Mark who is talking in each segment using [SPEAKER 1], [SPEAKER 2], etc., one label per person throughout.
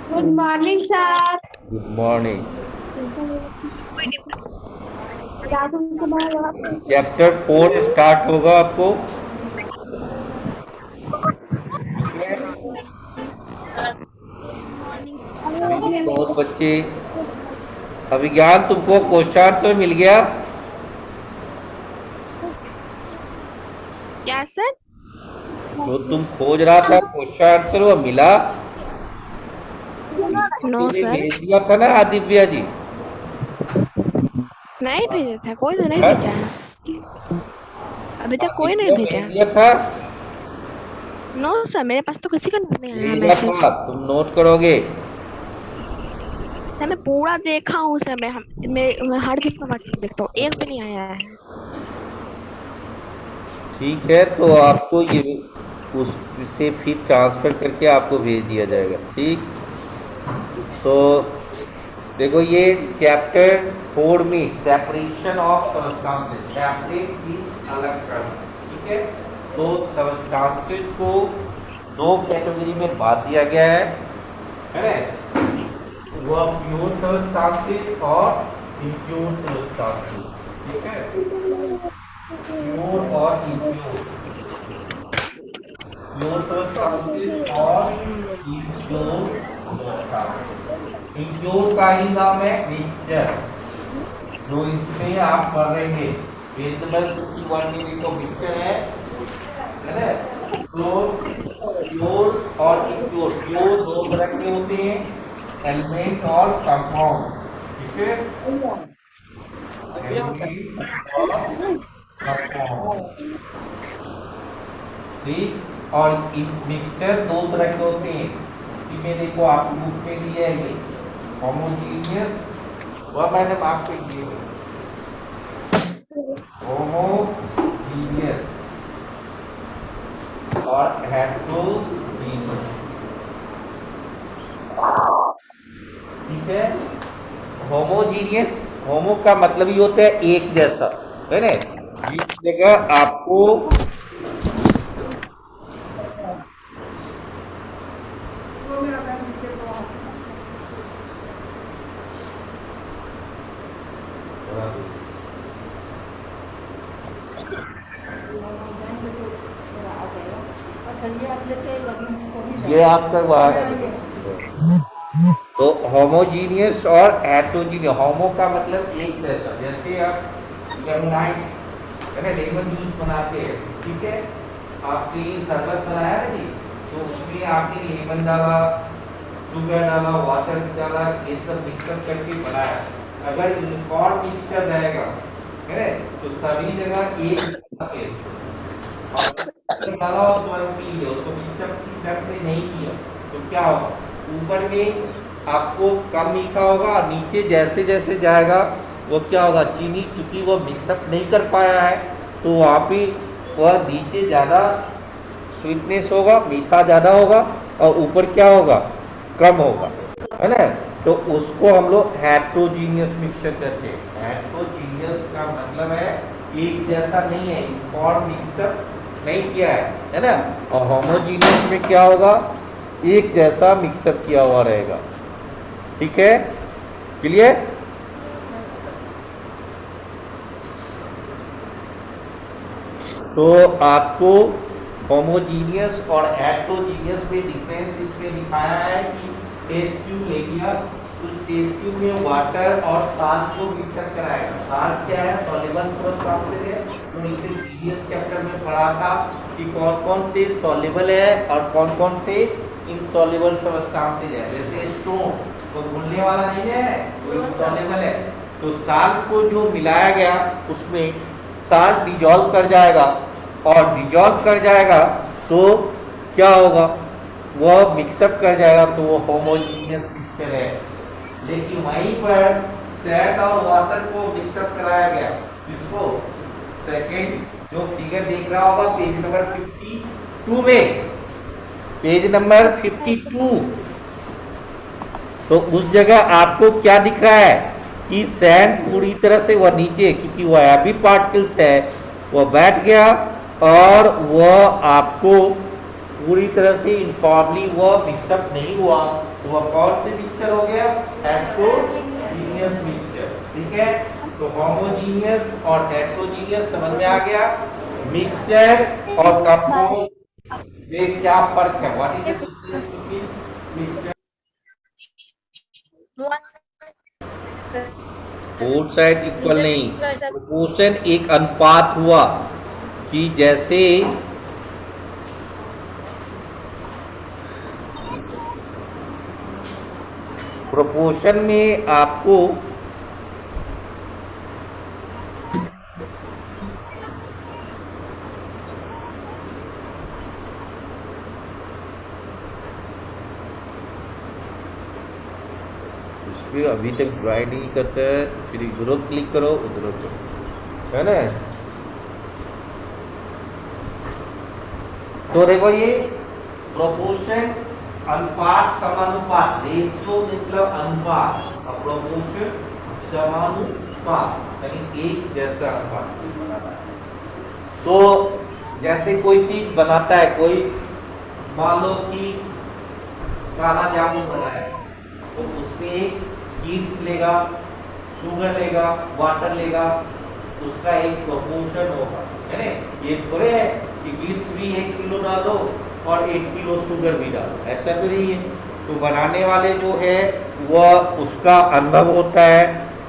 [SPEAKER 1] Good morning sir.
[SPEAKER 2] Good morning. Chapter 4 start होगा आपको। ठीक है। तो बच्चे, अभिज्ञान तुमको क्वेश्चन आंसर मिल गया।
[SPEAKER 1] क्या सर?
[SPEAKER 2] जो तुम खोज रहा था क्वेश्चन आंसर वो मिला।
[SPEAKER 1] नो
[SPEAKER 2] मैंने
[SPEAKER 1] सर,
[SPEAKER 2] भेज दिया था ना दिव्या जी।
[SPEAKER 1] नहीं भेजा था, कोई तो नहीं
[SPEAKER 2] हाँ?
[SPEAKER 1] भेजा है। अभी तक कोई नहीं
[SPEAKER 2] दिव्या भेज
[SPEAKER 1] भेजा।
[SPEAKER 2] दिया था।
[SPEAKER 1] नो सर, मेरे पास तो किसी का नहीं आया है
[SPEAKER 2] भेजा
[SPEAKER 1] मैसेज।
[SPEAKER 2] था, तुम नोट करोगे।
[SPEAKER 1] सर मैं पूरा देखा हूँ सर, मैं हर दिन का व्हाट्सएप देखता हूँ, एक भी नहीं आया है।
[SPEAKER 2] ठीक है, तो आपको ये उस से फिर ट्रांसफर करके आपको भेज दिया जाएगा। ठीक। तो देखो, ये चैप्टर 4 में सेपरेशन ऑफ सबस्टांसेस, सेपरेट चीज अलग करना। ठीक है। तो सबस्टांसेस को दो कैटेगरी में बांट दिया गया है ना। वो प्योर सबस्टांसेस और इम्प्योर सबस्टांसेस। ठीक है। प्योर और इम्प्योर, प्योर सबस्टांसेस और इम्प्योर सबस्टांसेस। इम्प्योर का ही नाम है मिक्सचर। जो इसमें आप पढ़ रहे हैं पेज नंबर 51 में देखो मिक्सचर है ना। तो प्योर और इम्प्योर, प्योर दो तरह के होते हैं, एलिमेंट और कंपाउंड। ठीक है। एलिमेंट और कंपाउंड। ठीक। और मिक्सचर दो तरह के होते हैं। इसमें देखो आप बुक में दिया है ये होमोजीनियस, वह मैंने मार्क पे दिए होमोजीनियस और हेट्रोजीनियस। ठीक है। होमोजीनियस, होमो का मतलब ही होता है एक जैसा, है ना। इस जगह आपको ये आपका तो होमोजीनियस और हेट्रोजीनियस, होमो का मतलब एक जैसा, जैसे आप लेमनाइट है ना, लेमन जूस बनाते हैं। ठीक है। आपने ये शरबत बनाया ना जी, तो उसमें आपने लेमन डाला, शुगर डाला, वाटर भी डाला, ये सब मिक्सअप करके बनाया। अगर यूनिफॉर्म मिक्सचर रहेगा है ना, तो सभी जगह एक और डाला और तुम्हारे पी लिया, उसको मिक्सअप की तरह से नहीं किया, तो क्या होगा, ऊपर में आपको कम मीठा होगा और नीचे जैसे जैसे जाएगा वो क्या होगा, चीनी चूंकि वो मिक्सअप नहीं कर पाया है तो वहाँ पे वह नीचे ज़्यादा स्वीटनेस होगा, मीठा ज़्यादा होगा, और ऊपर क्या होगा, कम होगा, है ना। तो उसको हम लोग हेट्रोजीनियस मिक्सचर कहते हैं। हेट्रोजीनियस का मतलब है एक जैसा नहीं है, यूनिफॉर्म मिक्सचर नहीं किया है ना। और होमोजीनियस में क्या होगा, एक जैसा मिक्सअप किया हुआ रहेगा। ठीक है। क्लियर। तो आपको होमोजीनियस और हेट्रोजीनियस में डिफरेंस इसमें दिखाया है कि टेस्ट ट्यूब ले लिया, उस टेस्ट ट्यूब में वाटर और साल्ट को मिक्सअप कराएगा। साल्ट क्या है, सॉल्युबल सब्सटेंस है। तो इसे जीएस चैप्टर में पढ़ा था कि कौन कौन से सॉल्युबल है और कौन कौन से इनसॉल्युबल सब्सटेंसेस है। जैसे स्टोन तो घुलने वाला नहीं है, तो इनसॉल्युबल है। तो साल्ट को जो मिलाया गया उसमें साल्ट डिजॉल्व कर जाएगा, और डिजॉल्व कर जाएगा तो क्या होगा, वह मिक्सअप कर जाएगा, तो वो होमोजीनियस मिक्सचर है। लेकिन वहीं पर सैंड और वाटर को मिक्सअप कराया गया, जिसको सेकेंड जो फिगर देख रहा होगा पेज नंबर 52 में, पेज नंबर 52, तो उस जगह आपको क्या दिख रहा है कि सैंड पूरी तरह से वह नीचे, क्योंकि वह हैवी पार्टिकल्स है, वह बैठ गया और वह आपको पूरी तरह से इनफॉर्मली वह मिक्सअप नहीं हुआ, तो वह कौन से मिक्सचर हो गया? Heterogeneous mixture. ठीक है, तो होमोजीनियस और हेट्रोजीनियस समझ में आ गया। मिक्सचर और कंपाउंड में क्या फर्क है? What is the difference between mixture? Both side equal नहीं, प्रोपोर्शन एक अनुपात हुआ कि जैसे प्रोपोर्शन में आपको इसपे अभी तक ड्राई नहीं करता है, फिर इधर क्लिक करो उधर करो, है ना। तो देखो ये प्रोपोर्शन अनुपात समानुपात, रेशियो मतलब अनुपात और प्रोपोर्शन समानुपात, यानी एक जैसा अनुपात बनाना है। तो जैसे कोई चीज बनाता है, कोई मान लो कि काला जामुन बनाया है, तो उसमें ईट्स लेगा, शुगर लेगा, वाटर लेगा, उसका एक प्रोपोर्शन होगा, है ना। ये थोड़े है कि ईट्स भी 1 किलो डालो और 1 किलो शुगर भी डालो, ऐसा तो नहीं है। तो बनाने वाले जो है वह उसका अनुभव होता है,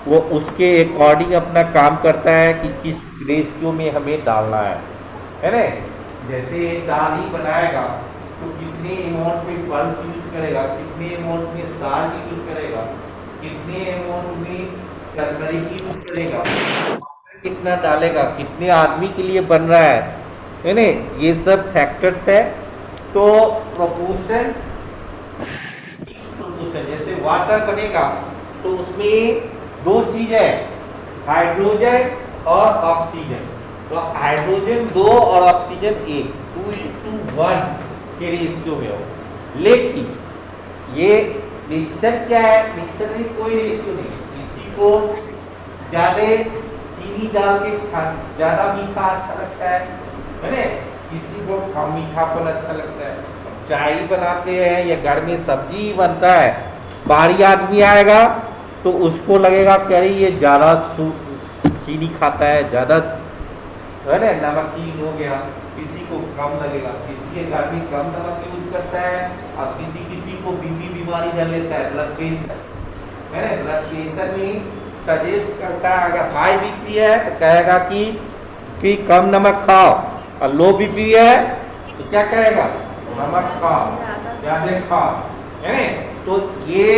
[SPEAKER 2] वो उसके अकॉर्डिंग अपना काम करता है कि किस रेशियो में हमें डालना है ना। जैसे दाल ही बनाएगा तो कितने अमाउंट में पल्स यूज करेगा, कितने अमाउंट में साल्ट यूज करेगा, कितने अमाउंट में टर्मरिक यूज करेगा, कितना डालेगा, कितने आदमी के लिए बन रहा है ना, ये सब फैक्टर्स है। तो प्रोपोर्शन जैसे वाटर बनेगा तो उसमें दो चीज है, हाइड्रोजन और ऑक्सीजन। तो हाइड्रोजन 2 और ऑक्सीजन 1, 2:1 के रेशियो में हो। लेकिन ये मिक्सर क्या है? मिक्सर में कोई रेशियो नहीं है। किसी को ज्यादा चीनी डाल के ज्यादा मीठा अच्छा लगता है ना, किसी को कम मीठापन अच्छा लगता है। चाय बनाते हैं या घर में सब्जी बनता है, बाहरी आदमी आएगा तो उसको लगेगा कि अरे ये ज्यादा चीनी खाता है, ज्यादा है ना नमकीन हो गया, किसी को कम लगेगा, किसी के घर में कम नमक यूज करता है, और किसी को बीपी बीमारी कर लेता है, ब्लड प्रेशर है ना। ब्लड प्रेशर में सजेस्ट करता है, अगर हाई बीपी है तो कहेगा कि कम नमक खाओ, और लो बीपी है तो क्या कहेगा? नमक खाओ, ज्यादा खाओ, है ना। तो ये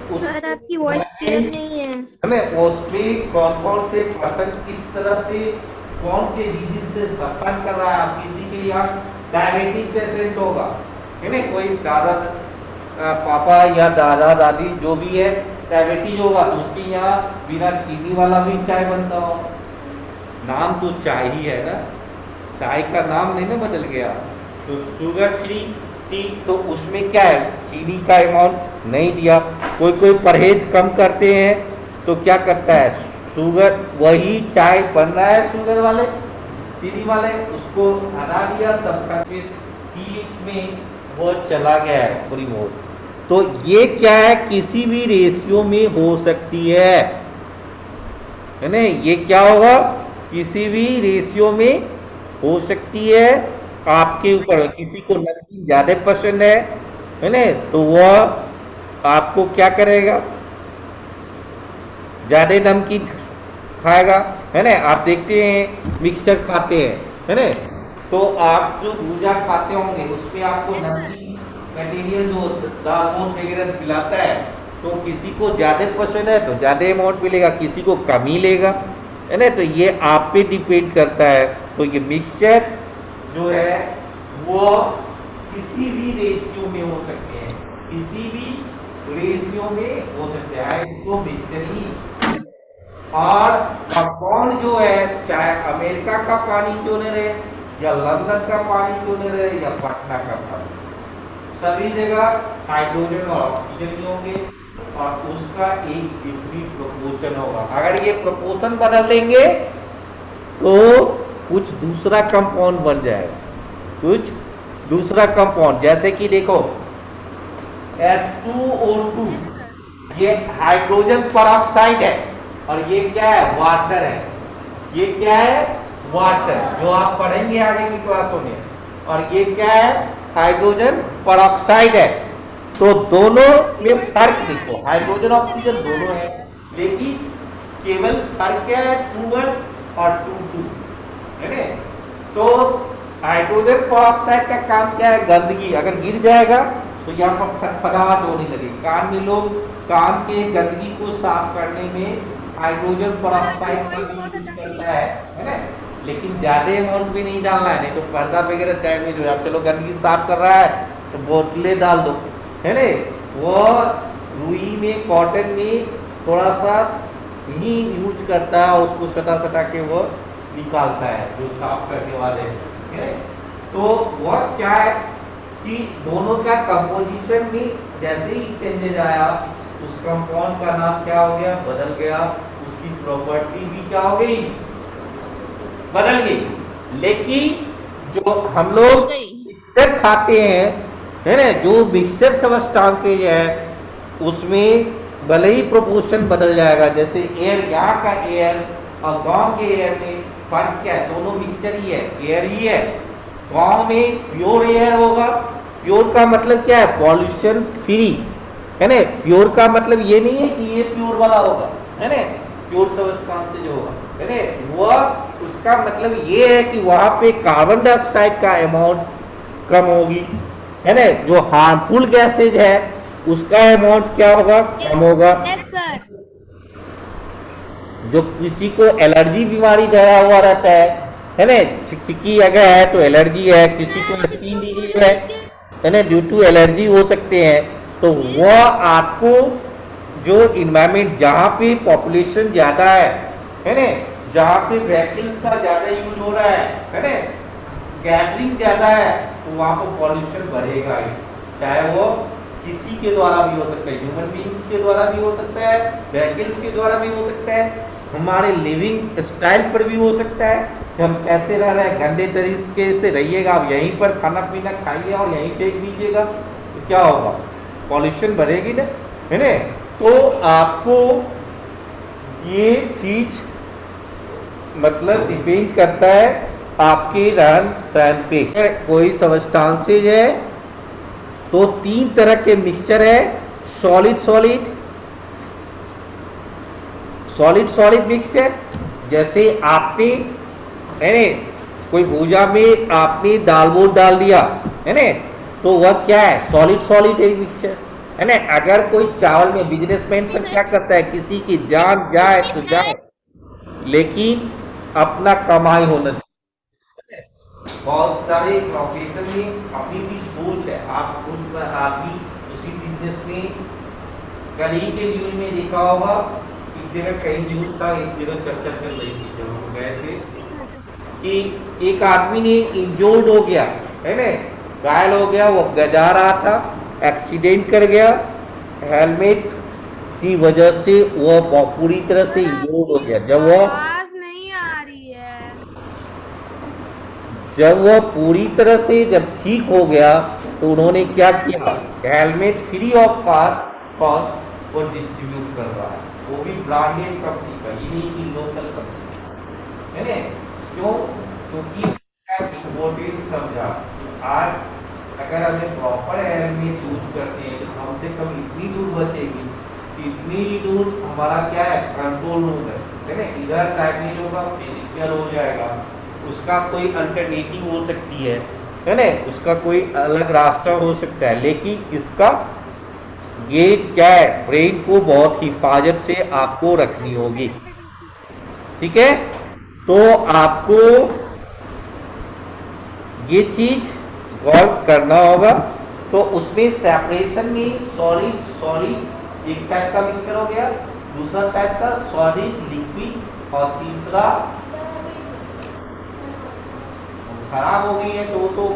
[SPEAKER 1] सर आपकी वॉइस क्लियर नहीं है।
[SPEAKER 2] हमें उसमें कौन से पर्सन किस तरह से कौन से डिजीज से सफर कर रहा है। किसी के यहाँ डायबिटिक पेशेंट होगा, है ना, कोई दादा पापा या दादा दादी जो भी है डायबिटीज होगा, तो उसके यहाँ बिना चीनी वाला भी चाय बनता हो। नाम तो चाय ही है ना, चाय का नाम नहीं ना बदल गया। तो शुगर फ्री टी, तो उसमें क्या है? चीनी का अमाउंट नहीं दिया। कोई परहेज कम करते हैं तो क्या करता है? शुगर, वही चाय बन रहा है शुगर वाले चीनी वाले, उसको हटा दिया, सबका में वो चला गया है रिमोट। तो ये क्या है? किसी भी रेशियो में हो सकती है ना। ये क्या होगा? किसी भी रेशियो में हो सकती है, आपके ऊपर। किसी को नमकीन ज्यादा पसंद है ना, तो वह आपको क्या करेगा? ज्यादा नमकीन खाएगा, है ना। आप देखते हैं मिक्सचर खाते हैं, है ना, तो आप जो भूजा खाते होंगे उसमें आपको नमकीन मटेरियल जो दाल वगैरह पिलाता है, तो किसी को ज्यादा पसंद है तो ज्यादा अमाउंट मिलेगा, किसी को कम ही लेगा, है ना। तो ये आप पे डिपेंड करता है। तो ये मिक्सचर जो है वो किसी भी रेशियो में हो सकते हैं, किसी भी रेशियो में हो सकते हैं, इसको मिक्सचर ही। और कंपाउंड जो है, चाहे अमेरिका का पानी क्यों न रहे, या लंदन का पानी क्यों न रहे, या पटना का पानी, सभी जगह हाइड्रोजन और ऑक्सीजन ही होंगे, और उसका एक डिफरेंट प्रोपोर्शन होगा। अगर ये प्रोपोर्शन बदल देंगे तो कुछ दूसरा कंपाउंड बन जाएगा, कुछ दूसरा कंपाउंड जैसे कि देखो H2O2, ये हाइड्रोजन परऑक्साइड है और ये क्या है, वाटर है। ये क्या है, वाटर, जो आप पढ़ेंगे आगे की क्लासों में। और ये क्या है, हाइड्रोजन परऑक्साइड है। तो दोनों में फर्क देखो, हाइड्रोजन ऑक्सीजन दोनों है, लेकिन केवल फर्क क्या है, 2 1 और 2 2, है ना। तो हाइड्रोजन परऑक्साइड का काम क्या है, गंदगी अगर गिर जाएगा तो यहाँ पर फटफटाहट होने लगी। कान में लोग कान के गंदगी को साफ करने में हाइड्रोजन परऑक्साइड का यूज करता है ना। लेकिन ज्यादा अमाउंट भी नहीं डालना है, नहीं तो पर्दा वगैरह डैमेज हो जाए। चलो गंदगी साफ कर रहा है तो बोतलें डाल दो, है ना। वो रुई में, कॉटन में थोड़ा सा ही यूज करता है, उसको सटा सटा के वो निकालता है जो साफ करने वाले हैं। तो वह क्या है कि दोनों का कंपोजिशन भी जैसे ही चेंजेज आया, उस कंपाउंड का नाम क्या हो गया, बदल गया। उसकी प्रॉपर्टी भी क्या हो गई, बदल गई। लेकिन जो हम लोग मिक्सचर खाते हैं, है ना, जो मिक्सचर सब्सटेंसेज है उसमें भले ही प्रोपोर्शन बदल जाएगा। जैसे एयर, यहाँ का एयर और गांव के एयर में फर्क क्या है, दोनों मिक्सचर ही है, एयर ही है। गांव में प्योर एयर होगा। प्योर का मतलब क्या है, पॉल्यूशन फ्री, है ना। प्योर का मतलब ये नहीं है कि ये प्योर वाला होगा, है ना। प्योर सब्सटेंस जो होगा, है ना, वह उसका मतलब ये है कि वहां पे कार्बन डाइऑक्साइड का अमाउंट कम होगी, है ना। जो हार्मफुल गैसेज है उसका अमाउंट क्या होगा, कम होगा। जो किसी को एलर्जी बीमारी धरा हुआ रहता है ना, चिकचिकी अगर है तो एलर्जी है, किसी को स्किन डिजीज है ना, ड्यू टू एलर्जी हो सकते हैं। तो वह आपको जो इन्वायरमेंट जहाँ पे पॉपुलेशन ज़्यादा है ना, जहाँ पे व्हीकल्स का ज़्यादा यूज हो रहा है ना, गैदरिंग ज़्यादा है, तो वहाँ पर पॉल्यूशन बढ़ेगा ही। चाहे वो किसी के द्वारा भी हो सकता है, ह्यूमन बीइंग्स के द्वारा भी हो सकता है, व्हीकल्स के द्वारा भी हो सकता है, हमारे लिविंग स्टाइल पर भी हो सकता है कि हम कैसे रह रहे हैं। गंदे तरीके से रहिएगा, आप यहीं पर खाना पीना खाइए और यहीं फेंक दीजिएगा तो क्या होगा, पॉल्यूशन बढ़ेगी ना, है ना। तो आपको ये चीज मतलब डिपेंड करता है आपके रहन सहन पे। कोई सब्सटेंसेज है तो 3 तरह के मिक्सचर है, solid solid, solid solid mixture. जैसे आपने, है ना, कोई भूजा में आपने दाल बोल डाल दिया, है ना, तो वह क्या है, सॉलिड सॉलिड मिक्सचर, है ना। अगर कोई चावल में, बिजनेसमैन सब क्या करता है, किसी की जान जाए तो जाए लेकिन अपना कमाई होना चाहिए। बहुत सारे प्रोफेशन में अभी भी सोच है, आप खुद आप भी उसी बिजनेस में, कल ही के न्यूज में देखा होगा, एक जगह कहीं न्यूज था, एक जगह चर्चा चल रही थी जब हम गए थे कि एक आदमी ने इंजोर्ड हो गया, है ना, घायल हो गया, वो जा रहा था, एक्सीडेंट कर गया, हेलमेट की वजह से वो पूरी तरह से इंजोर्ड हो गया।
[SPEAKER 3] आवाज नहीं आ रही है।
[SPEAKER 2] जब वह पूरी तरह से जब ठीक हो गया तो उन्होंने क्या किया, हेलमेट फ्री ऑफ कॉस्ट वो डिस्ट्रीब्यूट कर रहा है, वो भी ब्रांडेड कंपनी का, ये नहीं कि लोकल कंपनी, है ना। क्यों, क्योंकि इम्पोर्टेंट समझा। आज अगर हमें प्रॉपर हेलमेट यूज करते हैं तो कम से कम इतनी दूर बचेगी, इतनी ही दूर हमारा क्या है, कंट्रोल रूम है ना। इधर डैमेज होगा, फिजिकल हो जाएगा, उसका कोई अल्टरनेटिव हो सकती है ना, उसका कोई अलग रास्ता हो सकता है। लेकिन इसका ये क्या है, ब्रेन को बहुत हिफाजत से आपको रखनी होगी, ठीक है। तो आपको ये चीज गौर करना होगा। तो उसमें सेपरेशन में सॉलिड सॉलिड एक टाइप का मिक्सचर हो गया, दूसरा टाइप का सॉलिड लिक्विड, और तीसरा खराब हो गई है तो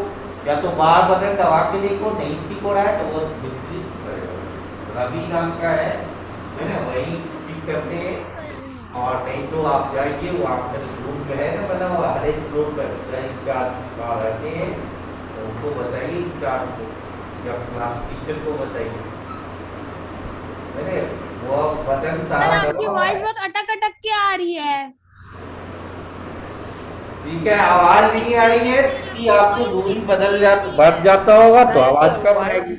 [SPEAKER 2] या तो बार बटन दबा के देखो, नहीं ठीक हो रहा है तो वो रवि नाम का है ना, वही ठीक करते हैं। और नहीं तो आप जाइए, वो आपका रूम में है ना बना हुआ, हर एक फ्लोर पर ऐसे हैं, उनको बताइए इंचार्ज को या क्लास टीचर को बताइए। मैंने वो बटन
[SPEAKER 3] सर
[SPEAKER 2] सारा
[SPEAKER 3] आपकी
[SPEAKER 2] दबा हुआ
[SPEAKER 3] वॉइस
[SPEAKER 2] है।
[SPEAKER 3] बहुत अटक अटक के आ रही है।
[SPEAKER 2] ठीक है, आवाज नहीं आ रही है कि आपको
[SPEAKER 3] वॉइस
[SPEAKER 2] दूरी
[SPEAKER 3] ठीक
[SPEAKER 2] बदल
[SPEAKER 3] नहीं आ
[SPEAKER 2] जाता
[SPEAKER 3] रही
[SPEAKER 2] बढ़
[SPEAKER 3] है।
[SPEAKER 2] जाता होगा तो आवाज कम आएगी,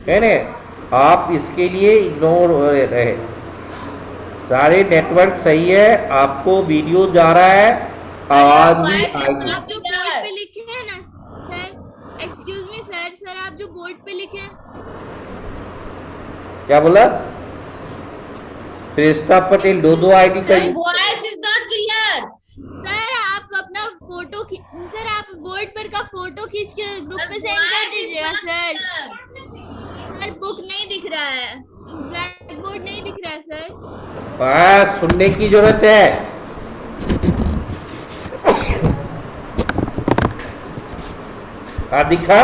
[SPEAKER 2] है ना। आप इसके लिए इग्नोर रहे, सारे नेटवर्क सही है, आपको वीडियो जा रहा है, आवाज भी आएगी।
[SPEAKER 3] आप जो बोर्ड पे लिखे हैं ना sir, excuse me sir, sir आप जो बोर्ड पे लिखे हैं,
[SPEAKER 2] क्या बोला? श्रेष्ठा पटेल दो दो आईडी का
[SPEAKER 3] voice is not clear. Sir आप अपना फोटो सर आप बोर्ड पर का फोटो खींच के ग्रुप पे सेंड कर दीजिएगा सर। सर बुक नहीं दिख रहा है, ब्लैक बोर्ड नहीं दिख रहा है सर।
[SPEAKER 2] सुनने की जरूरत है। दिखा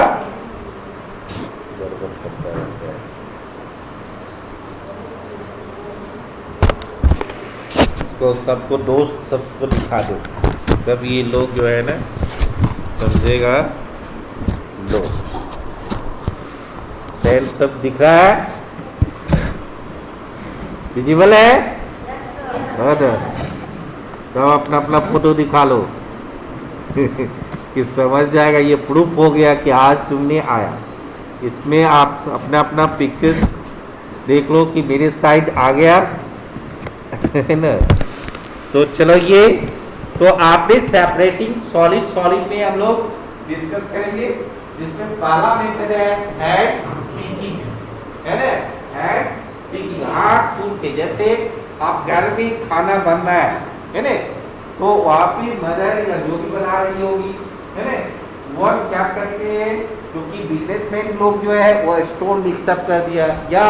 [SPEAKER 2] तो सबको दोस्त सबको दिखा दो, तब ये लोग जो है ना समझेगा। लो सेल सब दिख रहा है, विजिबल है। तब अपना अपना फोटो दिखा लो कि समझ जाएगा, ये प्रूफ हो गया कि आज तुमने आया। इसमें आप अपना अपना पिक्चर देख लो कि मेरे साइड आ गया है ना। तो चलो ये तो आपने सेपरेटिंग सॉलिड सॉलिड में हम लोग डिस्कस करेंगे, जिसमें पहला मेथड है हेड पिकिंग, है ना। हेड पिकिंग हाथ छू के, जैसे आप घर में खाना बन रहा है ना, तो वहाँ पे मदर या जो भी बना रही होगी, है ना, वो क्या करते हैं, क्योंकि बिजनेसमैन लोग जो है वो स्टोन मिक्सअप कर दिया, या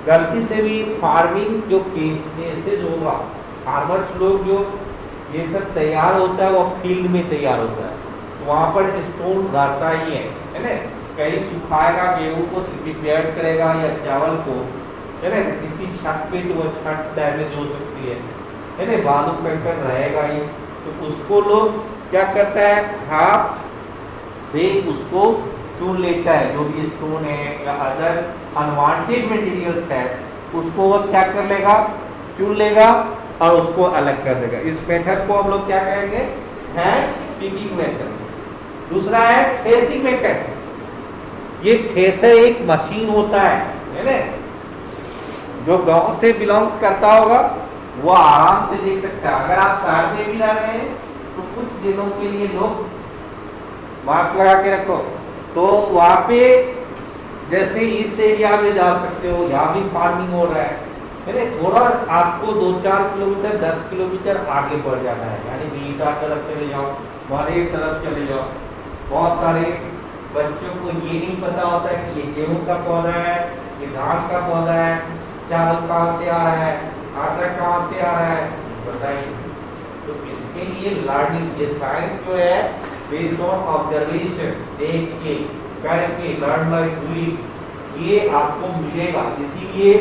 [SPEAKER 2] गलती से भी फार्मिंग जो केसेज होगा, फार्मर्स लोग जो ये सब तैयार होता है वो फील्ड में तैयार होता है, तो वहाँ पर स्टोन गाड़ता ही है ना। कहीं सुखाएगा, गेहूं को प्रिपेयर करेगा या चावल को, है ना, किसी छत पे तो वो छत डैमेज हो सकती है ना, बालू कंकड़ रहेगा ही, तो उसको लोग क्या करता है, हाथ से उसको चुन लेता है, जो भी स्टोन है या अदर अनवांटेड मटेरियल्स है, उसको वो क्या कर लेगा, चुन लेगा और उसको अलग कर देगा। इस मेथड को हम लोग क्या कहेंगे, हैंड पिकिंग मेथड। दूसरा है थ्रेसिंग मेथड। ये थ्रेसर एक मशीन होता है ना, जो गांव से बिलोंग्स करता होगा वो आराम से देख सकता है। अगर आप शहर में भी रह रहे हैं तो कुछ दिनों के लिए लोग मास्क लगा के रखो, तो वहाँ पे जैसे इस एरिया में जा सकते हो, यहाँ भी फार्मिंग हो रहा है ना, थोड़ा आपको 2-4 किलोमीटर 10 किलोमीटर आगे बढ़ जाना है, यानी बीटा तरफ चले जाओ, वाले तरफ चले जाओ। बहुत सारे बच्चों को ये नहीं पता होता है कि ये गेहूं का पौधा है, ये धान का पौधा है, चावल कहाँ से आ रहा है, आटा कहाँ से आ रहा है, बताइए। तो इसके लिए लर्निंग, ये साइंस जो है बेस्ड ऑन ऑब्जर्वेशन, देख के करके लर्न बाय डूइंग, ये आपको मिलेगा। इसीलिए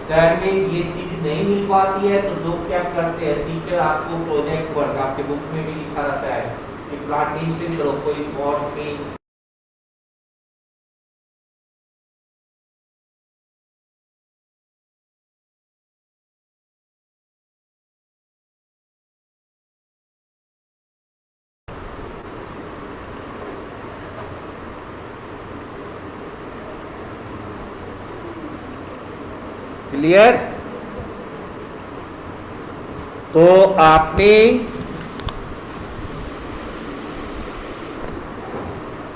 [SPEAKER 2] शहर में ये चीज नहीं मिल पाती है, तो लोग क्या करते हैं, टीचर आपको प्रोजेक्ट वर्क आपके बुक में भी लिखा रहता है कि प्लांटेशन करो, कोई पॉट में क्लियर। तो आपने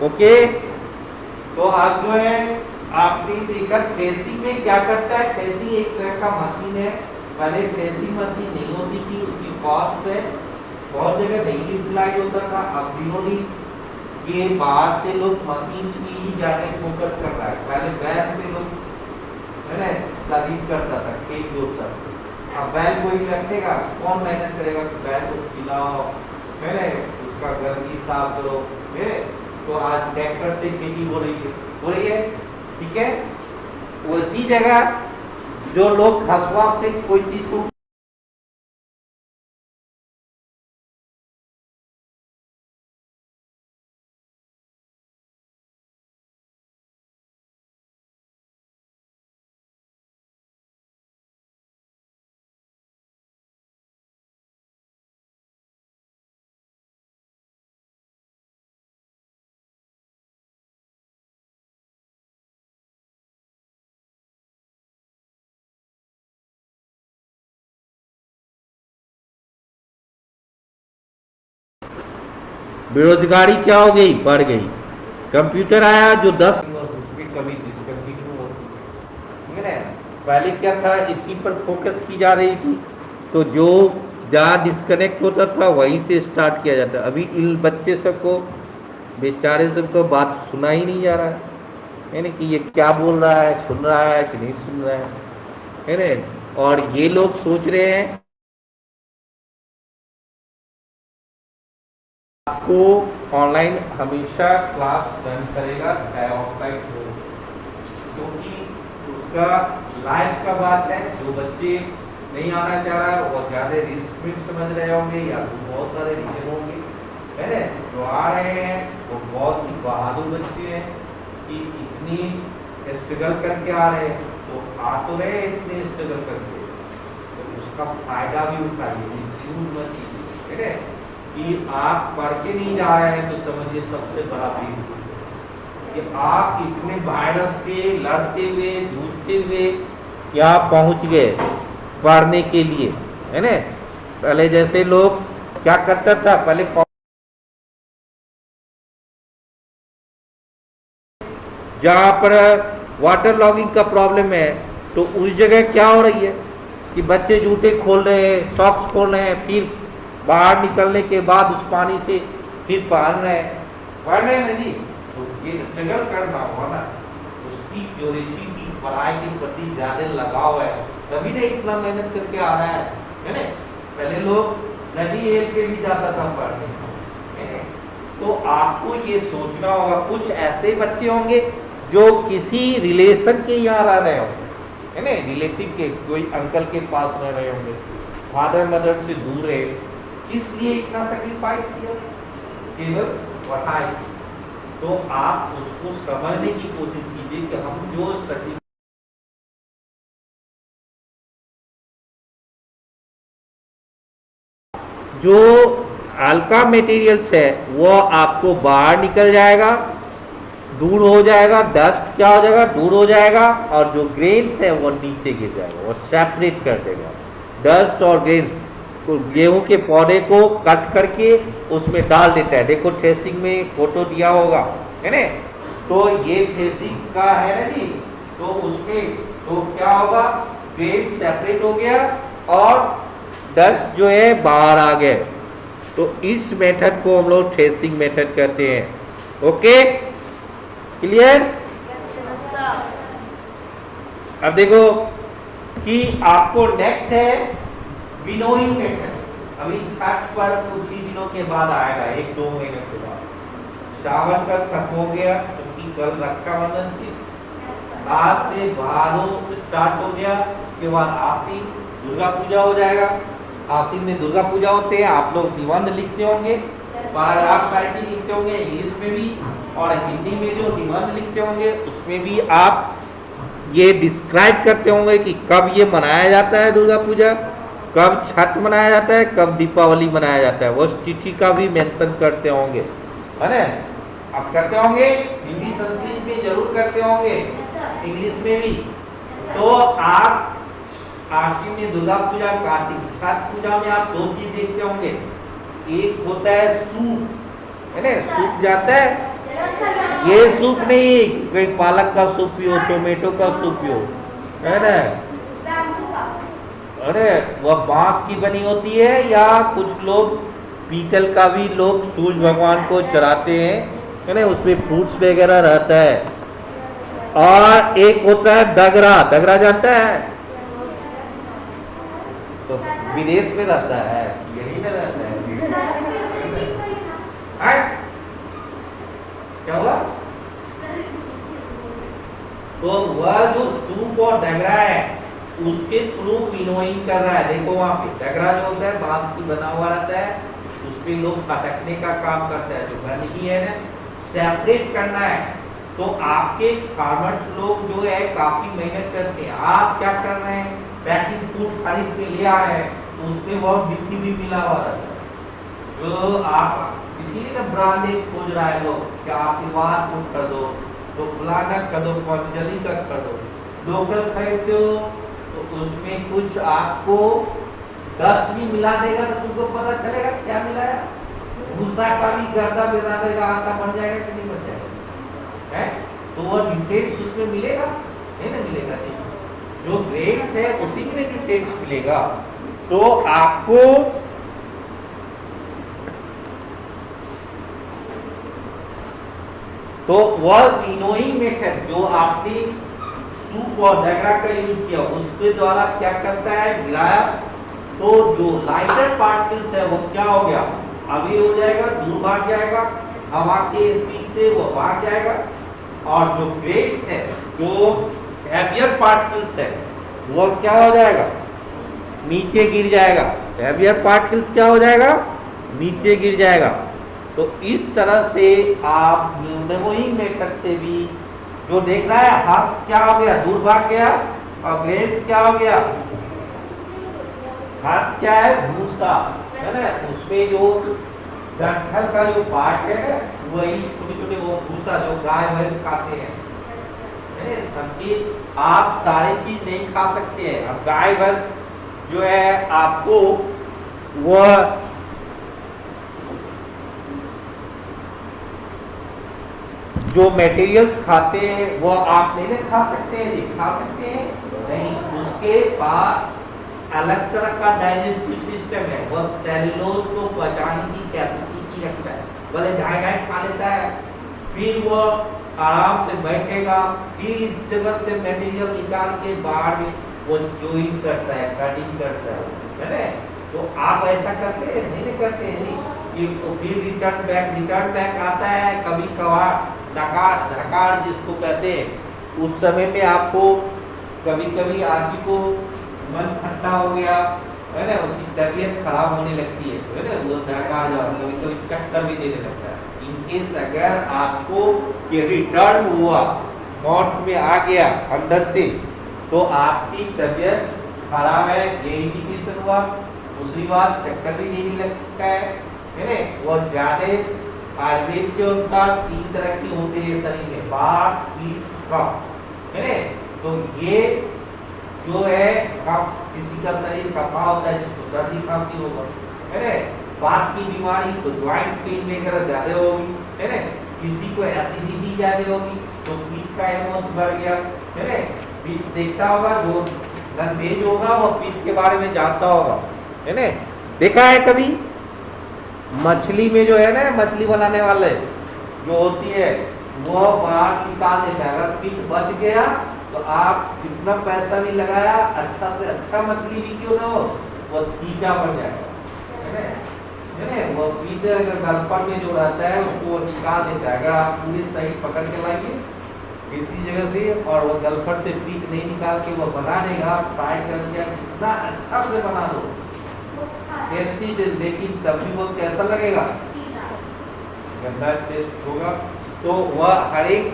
[SPEAKER 2] ओके, तो आप जो है आपने देखा थ्रेसिंग में क्या करता है। थ्रेसिंग एक तरह का मशीन है, पहले थ्रेसिंग मशीन नहीं होती थी, उसकी कॉस्ट है बहुत जगह नहीं यूटिलाइज होता था। अब दिनों दिन ये बाहर से लोग मशीन की ही ज्यादा फोकस कर रहा है। पहले बैल से लोग है ना खरीद करता था, खेत जोतता था। अब बैल कोई रखेगा, कौन मेहनत करेगा कि बैल को खिलाओ, है ना, उसका गर्मी साफ करो, है। तो आज ट्रैक्टर से खेती हो रही है, ठीक है। उसी जगह जो लोग हसुआ से कोई चीज को बेरोजगारी क्या हो गई, बढ़ गई। कंप्यूटर आया जो 10 उसमें कभी डिसकंटिन्यू होती है। पहले क्या था, इसी पर फोकस की जा रही थी, तो जो जहाँ डिस्कनेक्ट होता था वहीं से स्टार्ट किया जाता। अभी इन बच्चे सबको, बेचारे सबको बात सुना ही नहीं जा रहा है, यानी कि ये क्या बोल रहा है, सुन रहा है कि नहीं सुन रहा है ना। और ये लोग सोच रहे हैं आपको ऑनलाइन हमेशा क्लास रन करेगा चाहे ऑफलाइन हो, क्योंकि उसका लाइफ का बात है। जो बच्चे नहीं आना चाह रहा है वो ज़्यादा रिस्क में समझ रहे होंगे, या तो बहुत सारे रीजन होंगे, है ना। जो आ रहे हैं वो बहुत ही बहादुर बच्चे हैं कि इतनी स्ट्रगल करके आ रहे हैं, तो आ तो रहे इतने स्ट्रगल करके, तो उसका फायदा भी उठाइए, मत कीजिए, है ना। कि आप पढ़ के नहीं जा रहे हैं तो समझिए सबसे बड़ा फेल कि आप इतने वायरस से लड़ते हुए जूझते हुए क्या पहुंच गए पढ़ने के लिए, है ना। पहले जैसे लोग क्या करता था, पहले जहाँ पर वाटर लॉगिंग का प्रॉब्लम है तो उस जगह क्या हो रही है कि बच्चे जूते खोल रहे हैं, सॉक्स खोल रहे हैं, फिर बाहर निकलने के बाद उस पानी से फिर पहन रहे हैं ना जी। तो ये स्ट्रगल करना होगा ना, उसकी क्यूरेसी की पढ़ाई के प्रति ज्यादा लगाव है, तभी ना इतना मेहनत करके आ रहा है ना। पहले लोग नदी हेल के भी जाता था पढ़ने, तो आपको ये सोचना होगा। कुछ ऐसे बच्चे होंगे जो किसी रिलेशन के यहाँ रह रहे होंगे, है ना, रिलेटिव के, कोई अंकल के पास रह रहे होंगे, फादर मदर से दूर है, इसलिए इतना सेक्रीफाइस किया केवल पढ़ाई। तो आप उसको समझने की कोशिश कीजिए कि हम जो हल्का मटेरियल्स है वो आपको बाहर निकल जाएगा, दूर हो जाएगा, डस्ट क्या हो जाएगा, दूर हो जाएगा, और जो ग्रेन्स है वो नीचे गिर जाएगा, वो सेपरेट कर देगा। डस्ट और ग्रेन्स गेहूं के पौधे को कट करके उसमें डाल देता है, देखो थ्रेसिंग में फोटो दिया होगा, है ना। तो ये थ्रेसिंग का है ना जी, तो उसमें तो क्या होगा, ग्रेन सेपरेट हो गया और डस्ट जो है बाहर आ गए। तो इस मेथड को हम लोग थ्रेसिंग मेथड कहते हैं। Okay, clear. अब देखो कि आपको नेक्स्ट है विनोइंग मेथड। अभी छठ पर कुछ ही दिनों के बाद आएगा, 1-2 महीने के बाद। सावन का खत्म हो गया क्योंकि कल रक्षाबंधन थी, आज से भादो स्टार्ट हो गया, उसके बाद आसीन दुर्गा पूजा हो जाएगा। आसीन में दुर्गा पूजा होते हैं, आप लोग निबंध लिखते होंगे, पैराग्राफ राइटिंग लिखते होंगे इंग्लिश में भी, और हिंदी में जो निबंध लिखते होंगे उसमें भी आप ये डिस्क्राइब करते होंगे कि कब ये मनाया जाता है दुर्गा पूजा, कब छठ मनाया जाता है, कब दीपावली मनाया जाता है, उस तिथि का भी मेंशन करते होंगे, है ना। आप करते होंगे, हिंदी संस्कृत में जरूर करते होंगे, इंग्लिश में भी। तो आप आश्विन में दुर्गा पूजा, कार्तिक छठ पूजा में आप 2 चीज देखते होंगे, एक होता है सूप, है ना, सूप जाता है, ये सूप नहीं, कोई पालक का सूप पियो, टोमेटो का सूप पियो, है ना। अरे वह बांस की बनी होती है, या कुछ लोग पीतल का भी लोग सूर्य भगवान को चढ़ाते हैं, है ना, उसमें फ्रूट्स वगैरह रहता है। और एक होता है डगरा, डगरा जानता है, तो विदेश में रहता है, यही में रहता है। क्या हुआ? तो वह जो सूप और डगरा है उसके थ्रू विनोइंग कर रहा है। देखो वहां पे डगरा जो होता है बांस की बना हुआ रहता है, उसपे लोग फटकने का काम करते हैं, जो गंदगी है ना सेपरेट करना है। तो आपके फार्मर्स लोग जो है काफी मेहनत करते हैं। आप क्या कर रहे हैं, पैकिंग फूड खरीद के ले आ रहे हैं, तो उसमें बहुत मिट्टी भी मिला हुआ रहता है। तो आप इसीलिए ना ब्रांडेड खोज रहा है लोग, क्या आशीर्वाद फूड कर दो, तो फलाना कर दो, पतंजलि का कर दो। लोकल खरीदते हो तो उसमें कुछ आपको 10 भी मिला देगा तो तुमको पता चलेगा क्या मिलाया, भूसा का भी गर्दा मिला देगा, आटा बन जाएगा कि नहीं बन जाएगा, है? तो वो न्यूट्रिएंट्स उसमें मिलेगा, नहीं ना मिलेगा? नहीं, जो ग्रेन्स है उसी में न्यूट्रिएंट्स मिलेगा। तो आपको तो वह विनोइंग मेथड जो आपने सूप और डगरा का यूज किया उसके द्वारा क्या करता है, गिराया, तो जो लाइटर पार्टिकल्स है वो क्या हो गया, अभी हो जाएगा, दूर भाग जाएगा, हवा के स्पीड से वो भाग जाएगा, और जो ग्रेन्स है, जो हैवियर पार्टिकल्स है, वो क्या हो जाएगा, नीचे गिर जाएगा। हैवियर पार्टिकल्स क्या हो जाएगा, नीचे गिर जाएगा। तो इस तरह से आप विनोइंग मेथड से भी जो देख रहा है, हाथ क्या हो गया, दूर भाग गया, और ग्रेन्स क्या हो गया, हाथ क्या है, भूसा है ना, उसमें जो डंठल का जो पार्ट है वही छोटे छोटे वो भूसा जो गाय भैंस खाते हैं। समझिए, आप सारी चीज नहीं खा सकते हैं। अब गाय भैंस जो है आपको वह जो मटेरियल्स खाते हैं वो आप नहीं खा सकते हैं, नहीं खा सकते हैं, नहीं, उसके पास अलग तरह का डाइजेस्टिव सिस्टम है, वह सेलुलोज को पचाने की कैपेसिटी रखता है। भले गाय खा लेता है, फिर वो आराम से बैठेगा, फिर इस जगह से मटेरियल निकाल के बाहर में वो चोइंग करता है, कटिंग करता है ना? तो आप ऐसा करते हैं, नहीं करते हैं, नहीं, तो फिर रिटर्न बैक आता है, कभी कभार धकार जिसको कहते हैं, उस समय में आपको कभी कभी आदमी को मन ठंडा हो गया है ना, उसकी तबीयत खराब होने लगती है ना, वो धकार जाओ, कभी कभी चक्कर भी देने लगता है। इनकेस अगर आपको ये रिटर्न हुआ, मौत में आ गया अंदर से, तो आपकी तबीयत खराब है, ये इंडिकेशन हुआ। दूसरी बात, चक्कर भी देने लगता है ना, वो ज्यादा आयुर्वेद के अनुसार 3 तरह की होते हैं शरीर में, बात, पीठ, कफ, है ना? तो ये जो है कफ, किसी का शरीर कफा होता है जिसको सर्दी खांसी होगा, है ना? बात की बीमारी तो ज्वाइंट पेन वगैरह ज्यादा होगी, है ना? किसी को एसिडिटी ज्यादा होगी तो पीठ का एमोस बढ़ गया, है ना? पीठ देखता होगा, जो नॉनवेज होगा वो पीठ के बारे में जानता होगा, है ना? देखा है कभी मछली में जो है ना, मछली बनाने वाले जो होती है वो बाहर निकाल देता है, अगर पीठ बच गया तो आप कितना पैसा भी लगाया, अच्छा से अच्छा मछली भी क्यों ना हो, वो तीजा बन जाएगा, है ना? वो पीठ अगर गलफन में जो रहता है उसको वो निकाल देता है। अगर आप पूरी सही पकड़ के लाइए किसी जगह से, और वो गलफन से पीठ नहीं निकाल के वो बना देगा, फ्राई कर दिया, कितना अच्छा से बना दो, टेस्टी, लेकिन तब भी वो कैसा लगेगा, गंदा टेस्ट होगा। तो वह हर एक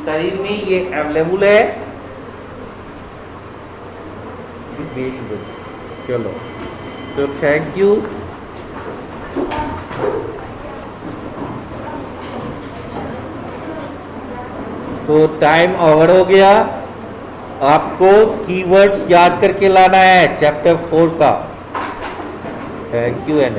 [SPEAKER 2] शरीर में ये अवेलेबल है। चलो, तो थैंक यू। तो टाइम ओवर हो गया, आपको कीवर्ड्स याद करके लाना है चैप्टर 4 का। Thank you and